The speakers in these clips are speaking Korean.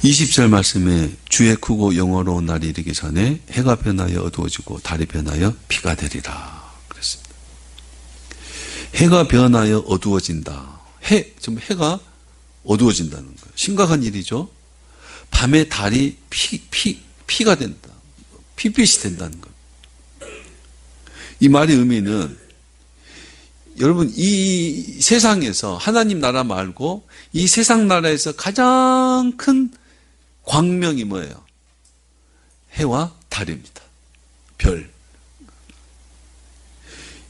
20절 말씀에 주의 크고 영화로운 날이 이르기 전에 해가 변하여 어두워지고 달이 변하여 비가 되리라 그랬습니다. 해가 변하여 어두워진다. 지금 해가 어두워진다는 거예요. 심각한 일이죠. 밤에 달이 피가 된다. 피빛이 된다는 거예요. 이 말의 의미는 여러분 이 세상에서 하나님 나라 말고 이 세상 나라에서 가장 큰 광명이 뭐예요? 해와 달입니다. 별.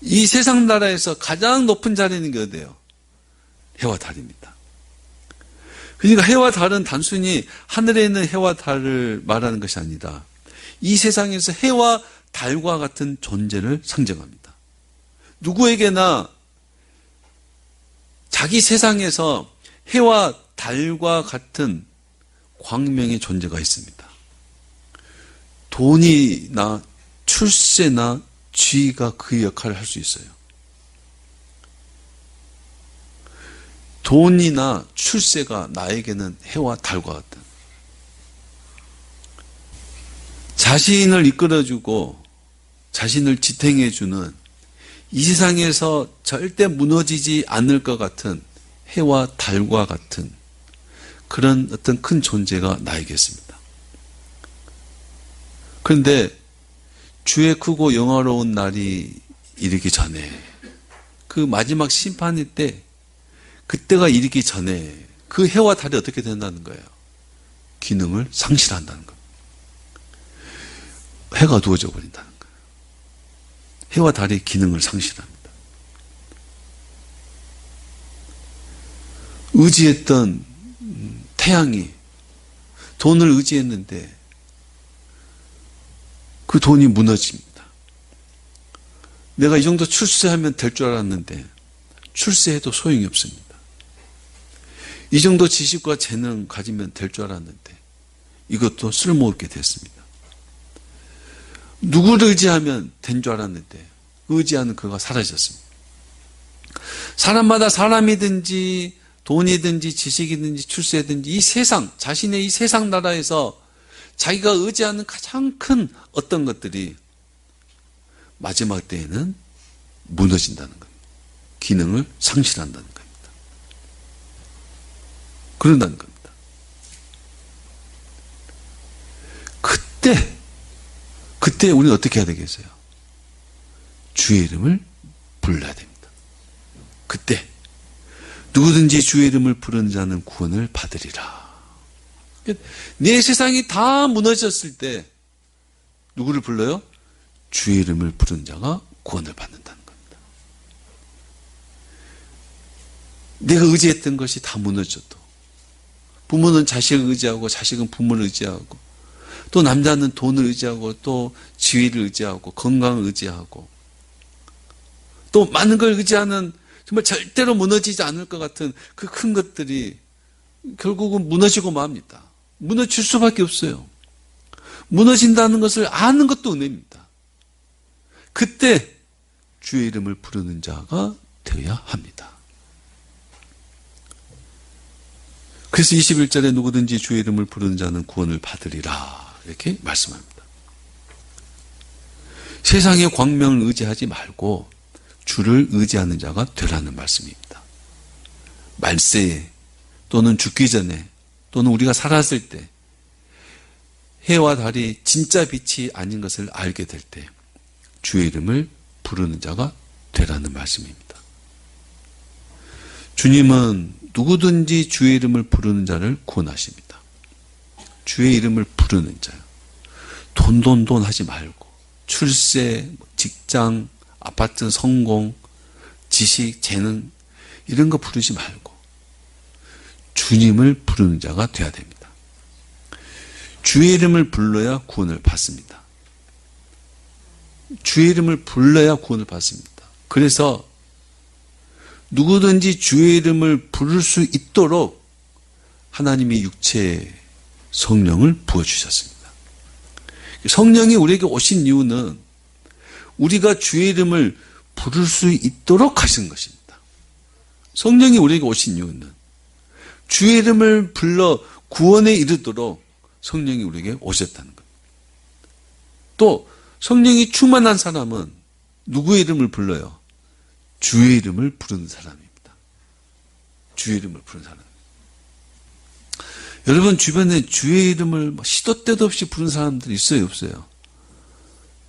이 세상 나라에서 가장 높은 자리는 게 어디예요? 해와 달입니다. 그러니까 해와 달은 단순히 하늘에 있는 해와 달을 말하는 것이 아니라 이 세상에서 해와 달과 같은 존재를 상징합니다. 누구에게나 자기 세상에서 해와 달과 같은 광명의 존재가 있습니다. 돈이나 출세나 지위가 그 역할을 할 수 있어요. 돈이나 출세가 나에게는 해와 달과 같은 자신을 이끌어주고 자신을 지탱해주는 이 세상에서 절대 무너지지 않을 것 같은 해와 달과 같은 그런 어떤 큰 존재가 나에게 있습니다. 그런데 주의 크고 영화로운 날이 이르기 전에 그 마지막 심판의 때 그때가 이르기 전에 그 해와 달이 어떻게 된다는 거예요? 기능을 상실한다는 거예요. 해가 어두워져 버린다는 거예요. 해와 달이 기능을 상실합니다. 의지했던 태양이 돈을 의지했는데 그 돈이 무너집니다. 내가 이 정도 출세하면 될 줄 알았는데 출세해도 소용이 없습니다. 이 정도 지식과 재능 가지면 될 줄 알았는데 이것도 쓸모없게 됐습니다. 누구를 의지하면 된 줄 알았는데 의지하는 그가 사라졌습니다. 사람마다 사람이든지 돈이든지 지식이든지 출세든지 이 세상, 자신의 이 세상 나라에서 자기가 의지하는 가장 큰 어떤 것들이 마지막 때에는 무너진다는 겁니다. 기능을 상실한다는 겁니다. 그런다는 겁니다. 그때 우리는 어떻게 해야 되겠어요? 주의 이름을 불러야 됩니다. 그때 누구든지 주의 이름을 부르는 자는 구원을 받으리라. 내 세상이 다 무너졌을 때 누구를 불러요? 주의 이름을 부르는 자가 구원을 받는다는 겁니다. 내가 의지했던 것이 다 무너져도 부모는 자식을 의지하고 자식은 부모를 의지하고 또 남자는 돈을 의지하고 또 지위를 의지하고 건강을 의지하고 또 많은 걸 의지하는 정말 절대로 무너지지 않을 것 같은 그 큰 것들이 결국은 무너지고 맙니다. 무너질 수밖에 없어요. 무너진다는 것을 아는 것도 은혜입니다. 그때 주의 이름을 부르는 자가 되어야 합니다. 그래서 21절에 누구든지 주의 이름을 부르는 자는 구원을 받으리라 이렇게 말씀합니다. 세상의 광명을 의지하지 말고 주를 의지하는 자가 되라는 말씀입니다. 말세에 또는 죽기 전에 또는 우리가 살았을 때 해와 달이 진짜 빛이 아닌 것을 알게 될 때 주의 이름을 부르는 자가 되라는 말씀입니다. 주님은 누구든지 주의 이름을 부르는 자를 구원하십니다. 주의 이름을 부르는 자요. 돈 하지 말고 출세, 직장, 아파트, 성공, 지식, 재능 이런 거 부르지 말고 주님을 부르는 자가 되어야 됩니다. 주의 이름을 불러야 구원을 받습니다. 주의 이름을 불러야 구원을 받습니다. 그래서 누구든지 주의 이름을 부를 수 있도록 하나님이 육체의 성령을 부어주셨습니다. 성령이 우리에게 오신 이유는 우리가 주의 이름을 부를 수 있도록 하신 것입니다. 성령이 우리에게 오신 이유는 주의 이름을 불러 구원에 이르도록 성령이 우리에게 오셨다는 겁니다. 또 성령이 충만한 사람은 누구의 이름을 불러요? 주의 이름을 부르는 사람입니다. 주의 이름을 부르는 사람. 여러분 주변에 주의 이름을 시도 때도 없이 부르는 사람들이 있어요, 없어요?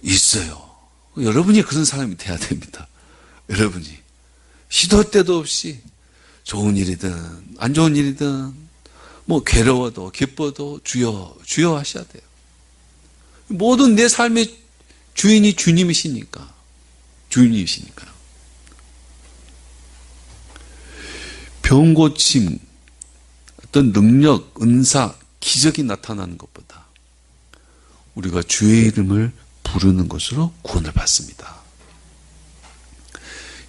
있어요. 여러분이 그런 사람이 돼야 됩니다. 여러분이 시도 때도 없이 좋은 일이든 안 좋은 일이든 뭐 괴로워도 기뻐도 주여 주여 하셔야 돼요. 모든 내 삶의 주인이 주님이시니까. 주인이시니까요. 병 고침, 어떤 능력, 은사, 기적이 나타나는 것보다 우리가 주의 이름을 부르는 것으로 구원을 받습니다.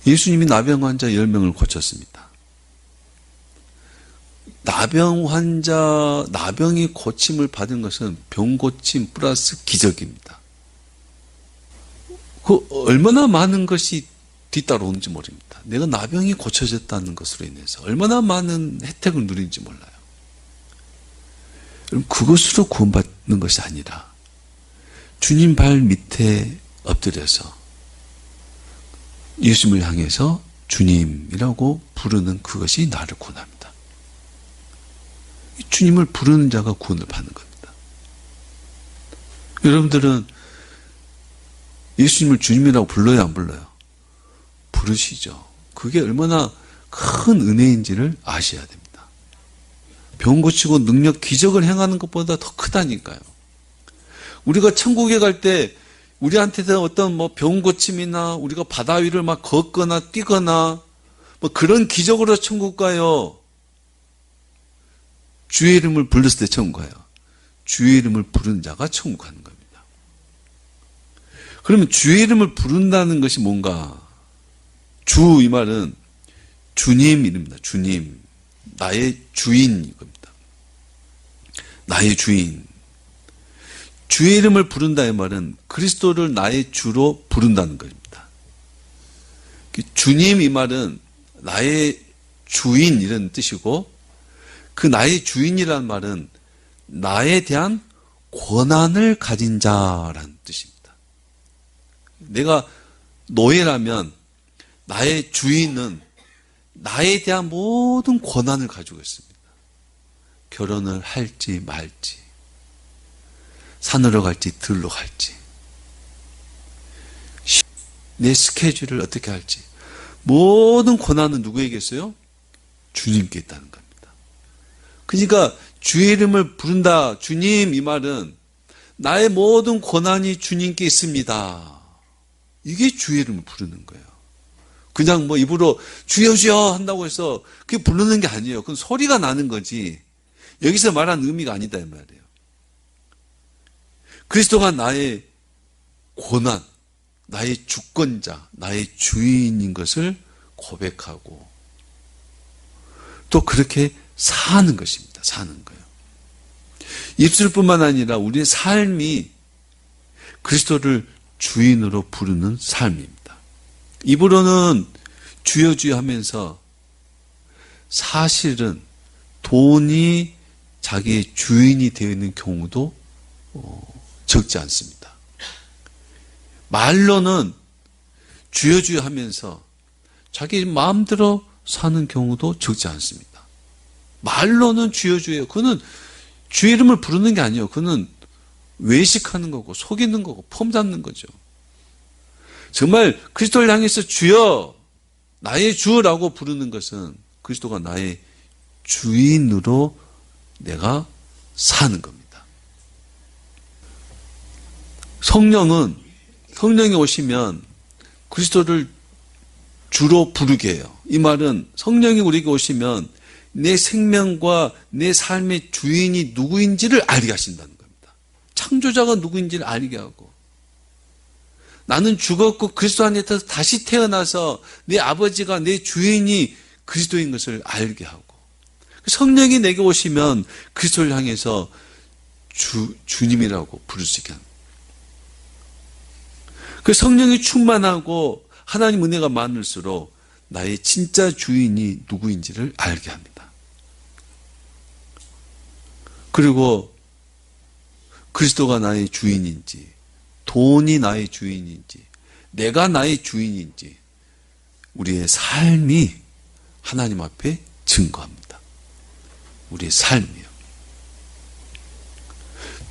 예수님이 나병 환자 10명을 고쳤습니다. 나병이 고침을 받은 것은 병 고침 플러스 기적입니다. 그 얼마나 많은 것이 뒤따라오는지 모릅니다. 내가 나병이 고쳐졌다는 것으로 인해서 얼마나 많은 혜택을 누리는지 몰라요. 그것으로 구원받는 것이 아니라 주님 발 밑에 엎드려서 예수님을 향해서 주님이라고 부르는 그것이 나를 구원합니다. 주님을 부르는 자가 구원을 받는 겁니다. 여러분들은 예수님을 주님이라고 불러요, 안 불러요? 부르시죠. 그게 얼마나 큰 은혜인지를 아셔야 됩니다. 병 고치고 능력, 기적을 행하는 것보다 더 크다니까요. 우리가 천국에 갈 때 우리한테서 어떤 뭐 병 고침이나 우리가 바다 위를 막 걷거나 뛰거나 뭐 그런 기적으로 천국 가요. 주의 이름을 불렀을 때 천국 가요. 주의 이름을 부르는 자가 천국 가는 겁니다. 그러면 주의 이름을 부른다는 것이 뭔가? 주 이 말은 주님 이름입니다. 주님. 나의 주인 이겁니다. 나의 주인. 주의 이름을 부른다 이 말은 그리스도를 나의 주로 부른다는 것입니다. 주님 이 말은 나의 주인 이런 뜻이고 그 나의 주인이란 말은 나에 대한 권한을 가진 자라는 뜻입니다. 내가 노예라면 나의 주인은 나에 대한 모든 권한을 가지고 있습니다. 결혼을 할지 말지, 산으로 갈지 들로 갈지, 내 스케줄을 어떻게 할지 모든 권한은 누구에게 있어요? 주님께 있다는 겁니다. 그러니까 주의 이름을 부른다, 주님 이 말은 나의 모든 권한이 주님께 있습니다. 이게 주의 이름을 부르는 거예요. 그냥 뭐 입으로 주여 주여 한다고 해서 그게 부르는 게 아니에요. 그건 소리가 나는 거지. 여기서 말하는 의미가 아니다 이 말이에요. 그리스도가 나의 권한, 나의 주권자, 나의 주인인 것을 고백하고 또 그렇게 사는 것입니다. 사는 거예요. 입술뿐만 아니라 우리의 삶이 그리스도를 주인으로 부르는 삶입니다. 입으로는 주여 주여 하면서 사실은 돈이 자기의 주인이 되어 있는 경우도 적지 않습니다. 말로는 주여 주여 하면서 자기 마음대로 사는 경우도 적지 않습니다. 말로는 주여 주여. 그는 주의 이름을 부르는 게 아니에요. 그는 외식하는 거고 속이는 거고 폼 잡는 거죠. 정말 그리스도를 향해서 주여 나의 주라고 부르는 것은 그리스도가 나의 주인으로 내가 사는 겁니다. 성령이 오시면 그리스도를 주로 부르게 해요. 이 말은 성령이 우리에게 오시면 내 생명과 내 삶의 주인이 누구인지를 알게 하신다는 겁니다. 창조자가 누구인지를 알게 하고 나는 죽었고 그리스도 안에서 다시 태어나서 내 아버지가 내 주인이 그리스도인 것을 알게 하고 성령이 내게 오시면 그리스도를 향해서 주님이라고 부를 수 있게 합니다. 그 성령이 충만하고 하나님 은혜가 많을수록 나의 진짜 주인이 누구인지를 알게 합니다. 그리고 그리스도가 나의 주인인지, 돈이 나의 주인인지, 내가 나의 주인인지 우리의 삶이 하나님 앞에 증거합니다. 우리의 삶이요.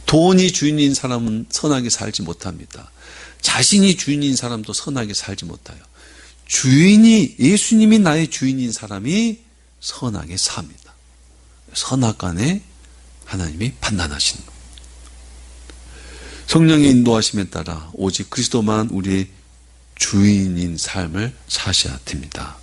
돈이 주인인 사람은 선하게 살지 못합니다. 자신이 주인인 사람도 선하게 살지 못해요. 예수님이 나의 주인인 사람이 선하게 삽니다. 선악간에 하나님이 판단하시는 겁니다. 성령의 인도하심에 따라 오직 그리스도만 우리의 주인인 삶을 사셔야 됩니다.